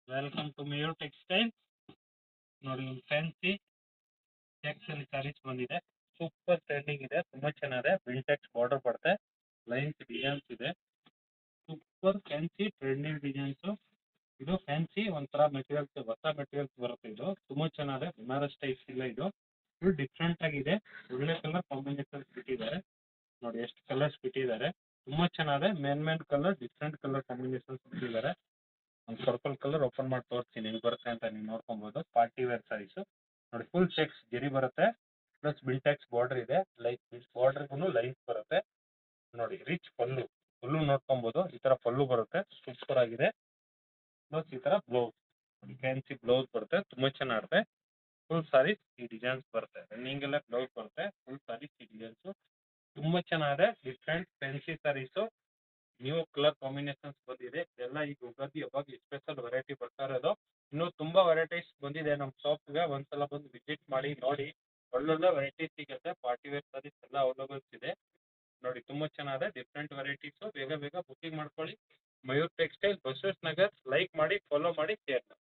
Welcome to mayor textile. ನೋಡಿ, ಒಂದು fancy cheques ಅಲ್ಲಿ ಸ್ಯಾರೀಸ್ ಬಂದಿದೆ. ಸೂಪರ್ ಟ್ರೆಂಡಿಂಗ್ ಇದೆ, ತುಂಬಾ ಚೆನ್ನಾಗಿದೆ. ವಿಂಟೆಕ್ಸ್ ಬಾರ್ಡರ್ ಬರುತ್ತೆ, ಲೈನ್ಸ್ ಡಿಸೈನ್ಸ್ ಇದೆ. Super fancy trending designs. ಇದು ಫ್ಯಾನ್ಸಿ ಒಂಥರ ಮೆಟೀರಿಯಲ್ಸ್, ಹೊಸ ಮೆಟೀರಿಯಲ್ಸ್ ಬರುತ್ತೆ. ಇದು ತುಂಬಾ ಚೆನ್ನಾಗಿದೆ. ಬನಾರಸ್ ಟೈಪ್ಸ್ ಇಲ್ಲ ಇದು. ಇದು ಡಿಫ್ರೆಂಟ್ ಆಗಿದೆ. ಒಳ್ಳೆ ಕಲರ್ ಕಾಂಬಿನೇಷನ್ ಬಿಟ್ಟಿದ್ದಾರೆ. ನೋಡಿ ಎಷ್ಟು ಕಲರ್ಸ್ ಬಿಟ್ಟಿದ್ದಾರೆ, ತುಂಬಾ ಚೆನ್ನಾಗಿದೆ. Main colour different colour combinations ಬಿಟ್ಟಿದ್ದಾರೆ. ಒಂದು ಪರ್ಪಲ್ ಕಲರ್ ಓಪನ್ ಮಾಡಿ ತೋರಿಸ್ತೀನಿ, ಹೆಂಗ್ ಬರುತ್ತೆ ಅಂತ ನೀವು ನೋಡ್ಕೊಬಹುದು. ಪಾರ್ಟಿ ವೇರ್ ಸಾರೀಸ್ ನೋಡಿ, ಫುಲ್ ಚೆಕ್ಸ್ ಗೆರಿ ಬರುತ್ತೆ, ಪ್ಲಸ್ ಬಿಲ್ಟ್ಯಾಕ್ಸ್ ಬಾರ್ಡರ್ ಇದೆ. ಲೈಕ್ ಬಾರ್ಡರ್ಗೂ ಲೈನ್ಸ್ ಬರುತ್ತೆ. ನೋಡಿ, ರಿಚ್ ಪಲ್ಲು, ಪಲ್ಲು ನೋಡ್ಕೊಬಹುದು. ಈ ತರ ಪಲ್ಲು ಬರುತ್ತೆ, ಸೂಪರ್ ಆಗಿದೆ. ಪ್ಲಸ್ ಈ ತರ ಬ್ಲೌಸ್, ಫ್ಯಾನ್ಸಿ ಬ್ಲೌಸ್ ಬರುತ್ತೆ, ತುಂಬಾ ಚೆನ್ನಾಗಿದೆ. ಫುಲ್ ಸಾರೀಸ್ ಈ ಡಿಸೈನ್ಸ್ ಬರುತ್ತೆ, ರನ್ನಿಂಗ್ ಎಲ್ಲ ಬ್ಲೌಸ್ ಬರುತ್ತೆ. ಫುಲ್ ಸಾರೀಸ್ ಈ ಡಿಸೈನ್ಸ್ ತುಂಬಾ ಚೆನ್ನಾಗಿದೆ. ಡಿಫ್ರೆಂಟ್ ಫ್ಯಾನ್ಸಿ ಸಾರೀಸು, ನ್ಯೂ ಕಲರ್ ಕಾಂಬಿನೇಷನ್ಸ್ ಬಂದಿದೆ. ಇದೆಲ್ಲ ಈಗ ಯುಗಾದಿ ಹಬ್ಬಕ್ಕೆ ಸ್ಪೆಷಲ್ ವೆರೈಟಿ ಬರ್ತಾ ಇರೋದು. ಇನ್ನು ತುಂಬಾ ವೆರೈಟೀಸ್ ಬಂದಿದೆ ನಮ್ಮ ಶಾಪ್ಗೆ. ಒಂದ್ಸಲ ಬಂದು ವಿಸಿಟ್ ಮಾಡಿ ನೋಡಿ. ಒಳ್ಳೊಳ್ಳೆ ವೆರೈಟೀಸ್ ಸಿಗುತ್ತೆ. ಪಾರ್ಟಿ ವೇರ್ ಸಾರೀಸ್ ಎಲ್ಲ ಅವೈಲೇಬಲ್ಸ್ ಇದೆ. ನೋಡಿ, ತುಂಬಾ ಚೆನ್ನಾಗಿದೆ. Different varieties. ಬೇಗ ಬೇಗ ಬುಕಿಂಗ್ ಮಾಡ್ಕೊಳ್ಳಿ. ಮಯೂರ್ ಟೆಕ್ಸ್ಟೈಲ್, ಬಸವೇಶ್ ನಗರ್. ಲೈಕ್ ಮಾಡಿ, ಫಾಲೋ ಮಾಡಿ, ಶೇರ್ ಮಾಡಿ.